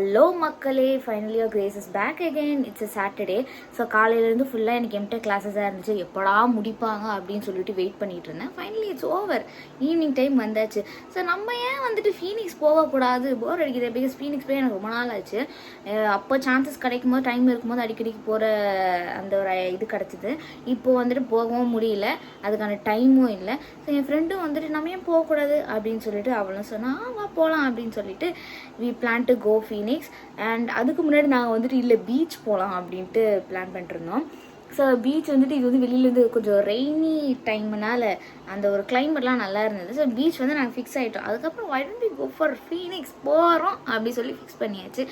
Hello மக்களே, finally your grace is back again. It's a Saturday. So காலையிலேருந்து ஃபுல்லாக எனக்கு எம்டெக் கிளாஸஸாக இருந்துச்சு. எப்படா முடிப்பாங்க அப்படின்னு சொல்லிட்டு வெயிட் பண்ணிட்டு இருந்தேன். Finally it's over. Evening time வந்தாச்சு. ஸோ நம்ம ஏன் வந்துட்டு ஃபீனிக்ஸ் போகக்கூடாது, போர் அடிக்குது. பிகாஸ் ஃபீனிக்ஸ் போய் எனக்கு ரொம்ப நாள் ஆச்சு. அப்போ சான்சஸ் கிடைக்கும் போது, டைம் இருக்கும்போது அடிக்கடிக்கு போகிற அந்த ஒரு இது கிடச்சிது. இப்போது வந்துட்டு போகவும் முடியல, அதுக்கான டைமும் இல்லை. ஸோ என் ஃப்ரெண்டும் வந்துட்டு நம்ம ஏன் போகக்கூடாது அப்படின்னு சொல்லிட்டு அவளும் சொன்னால் வா போகலாம் அப்படின்னு சொல்லிட்டு we plan to go Phoenix. And அதுக்கு முன்னாடி நாங்கள் வந்துட்டு இல்லை பீச் போகலாம் அப்படின்ட்டு பிளான் பண்ணிருந்தோம். ஸோ பீச் வந்துட்டு இது வந்து வெளியிலேருந்து கொஞ்சம் ரெய்னி டைம்னால அந்த ஒரு கிளைமேட்லாம் நல்லா இருந்தது. ஸோ பீச் வந்து நாங்கள் ஃபிக்ஸ் ஆகிட்டோம். அதுக்கப்புறம் why don't we go for Phoenix போகிறோம் அப்படி சொல்லி ஃபிக்ஸ் பண்ணியாச்சு.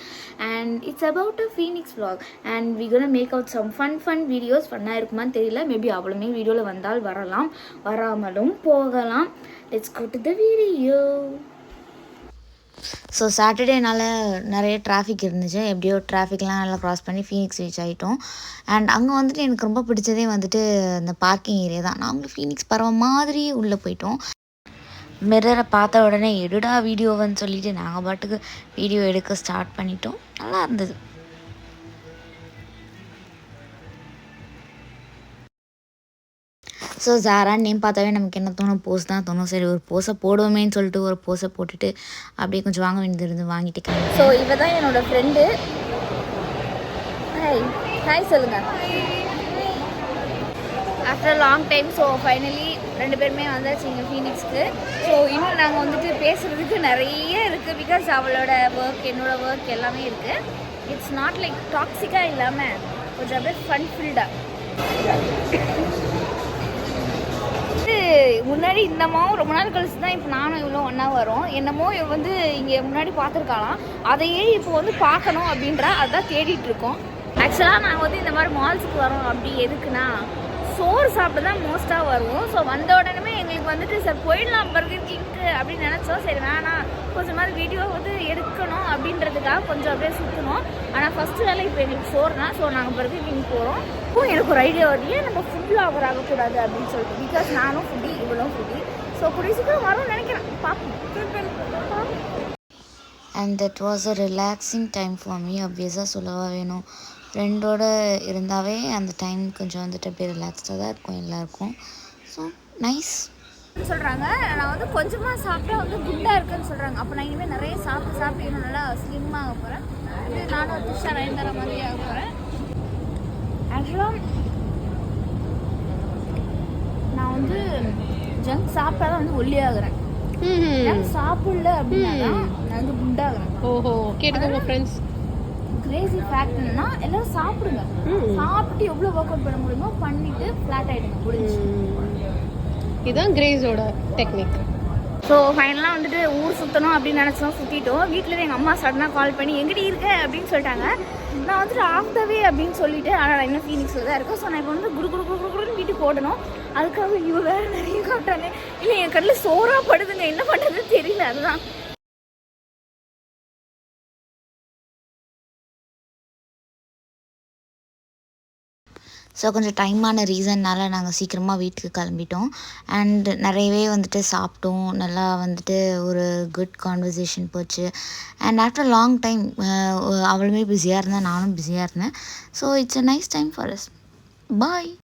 And it's about a Phoenix vlog and we gonna make out some fun videos. ஃபன்னாக இருக்குமான்னு தெரியல, மேபி அவ்வளோமே வீடியோவில் வந்தால் வரலாம், வராமலும் போகலாம். Let's go to the video. So சாட்டர்டேனால நிறைய டிராஃபிக் இருந்துச்சு. எப்படியோ டிராஃபிக்லாம் நல்லா க்ராஸ் பண்ணி ஃபீனிக்ஸ் ரீச் ஆகிட்டோம். அண்ட் அங்கே வந்துட்டு எனக்கு ரொம்ப பிடிச்சதே வந்துட்டு அந்த பார்க்கிங் ஏரியா தான். நாங்களும் ஃபீனிக்ஸ் பறவை மாதிரியே உள்ளே போயிட்டோம். மிரரை பார்த்த உடனே எடுடா வீடியோன்னு சொல்லிட்டு நாங்கள் பாட்டுக்கு வீடியோ எடுக்க ஸ்டார்ட் பண்ணிட்டோம். நல்லா இருந்தது. ஸோ ஜாரான்னு நேம் பார்த்தாவே நமக்கு என்ன தோணும், போஸ் தான் தோணும். சரி ஒரு போஸை போடுவோமேன்னு சொல்லிட்டு ஒரு போஸை போட்டுட்டு அப்படியே கொஞ்சம் வாங்க வேண்டியது இருந்து வாங்கிட்டு. ஸோ இவ தான் என்னோடய ஃப்ரெண்டு. ஹாய் சொல்லுங்கள். After long time so finally ரெண்டு பேருமே வந்தாச்சு இங்கே ஃபீனிக்ஸ்க்கு. ஸோ இன்னும் நாங்கள் வந்துட்டு பேசுகிறதுக்கு நிறைய இருக்குது. பிகாஸ் அவளோட ஒர்க், என்னோடய ஒர்க் எல்லாமே இருக்குது. இட்ஸ் நாட் லைக் டாக்ஸிக்காக இல்லாமல் கொஞ்சம் அப்படியே ஃபன் ஃபீல்டாக. முன்னாடி இந்தமாவும் ரொம்ப நாள் கழிச்சு தான் இப்போ நானும் இவ்வளோ ஒன்றா வரோம். என்னமோ வந்து இங்கே முன்னாடி பார்த்துருக்கலாம், அதையே இப்போ வந்து பார்க்கணும் அப்படின்றா, அதான் தேடிட்டு இருக்கோம். ஆக்சுவலாக நாங்கள் வந்து இந்த மாதிரி மால்ஸுக்கு வரோம் அப்படி எதுக்குன்னா சோறு சாப்பிட்டு தான் மோஸ்ட்டாக வருவோம். ஸோ வந்த உடனே எங்களுக்கு வந்துட்டு சார் போயிடலாம் பர்கர் கிங்க்கு அப்படின்னு நினச்சோம். சரி வேணாம், கொஞ்சம் மாதிரி வீடியோ வந்து எடுக்கணும் அப்படின்றதுக்காக கொஞ்சம் அப்படியே சுற்றணும். ஆனால் ஃபஸ்ட்டு வேலை இப்போ எங்களுக்கு சோறு தான். ஸோ நாங்கள் பர்கர் கிங் போகிறோம். இப்போ எனக்கு ஒரு ஐடியா வருது, ஏன் நம்ம ஃபுட் வ்ளாகர் ஆகக்கூடாது அப்படின்னு சொல்லிட்டு. பிகாஸ் நானும் ஃபுட்டி, இவ்வளோ ஃபுட்டி. ஸோ கூடிய சீக்கிரம் வரும்னு நினைக்கிறேன், பார்ப்போம். And that was a relaxing time for me. அப்வியஸாக சொல்லவா வேணும், ஃப்ரெண்டோடு இருந்தாவே அந்த டைம் கொஞ்சம் வந்துட்டு அப்படியே ரிலாக்ஸ்டாக தான் இருக்கும் எல்லாருக்கும். ஸோ நைஸ் சொல்கிறாங்க. நான் வந்து கொஞ்சமாக சாப்பிட்டா வந்து குண்டாக இருக்குன்னு சொல்கிறாங்க. அப்போ நான் இனிமேல் நிறைய சாப்பிட்டு இன்னும் நல்லா ஸ்லிம்மாக போகிறேன். இது நானும் திஷா நயன்தாரா மாதிரி ஆக போகிறேன். ஆக்சுவலாக நான் வந்து ஜங்க் சாப்பிட்டா தான் வந்து ஒல்லியாகிறேன். ஜங்க் சாப்பிடல அப்படின்னா நான் வந்து குண்டாகிறேன். ஓஹோ, கேட்டுக்கோங்க ஃப்ரெண்ட்ஸ். கிரேசி ஃபேக்ட் என்னன்னா, எல்லாரும் சாப்பிடுங்க, சாப்பிட்டு எவ்வளோ ஒர்க் அவுட் பண்ண முடியுமோ பண்ணிட்டு ஃப்ளாட் ஆகிடுங்க, முடிஞ்சு. இதுதான் கிரேஸோட டெக்னிக். ஸோ ஃபைனலாக வந்துட்டு ஊர் சுற்றணும் அப்படின்னு நினச்சோம், சுற்றிட்டோம். வீட்டில் எங்கள் அம்மா சடனாக கால் பண்ணி எங்கிட்ட இருக்க அப்படின்னு சொல்லிட்டாங்க. நான் வந்துட்டு ஆஃப் த வே அப்படின்னு சொல்லிட்டு, ஆனால் நான் இன்னும் ஃபீனிக்ஸில் தான் இருக்கேன். ஸோ நான் இப்போ வந்து குடுன்னு வீட்டுக்கு போடணும். அதுக்காக இவ வேறு நிறைய காட்டானே இல்லை, என் கடையில் சோறாக படுதுங்க, என்ன பண்ணுறதுன்னு தெரியல. அதுதான் ஸோ கொஞ்சம் டைமான ரீசன்னால் நாங்கள் சீக்கிரமாக வீட்டுக்கு கிளம்பிட்டோம். அண்ட் நிறையவே வந்துட்டு சாப்பிட்டோம், நல்லா வந்துட்டு ஒரு குட் கான்வர்சேஷன் போச்சு. அண்ட் ஆஃப்டர் லாங் டைம் அவளுமே பிஸியாக இருந்தேன், நானும் பிஸியாக இருந்தேன். So it's a nice time for us. Bye.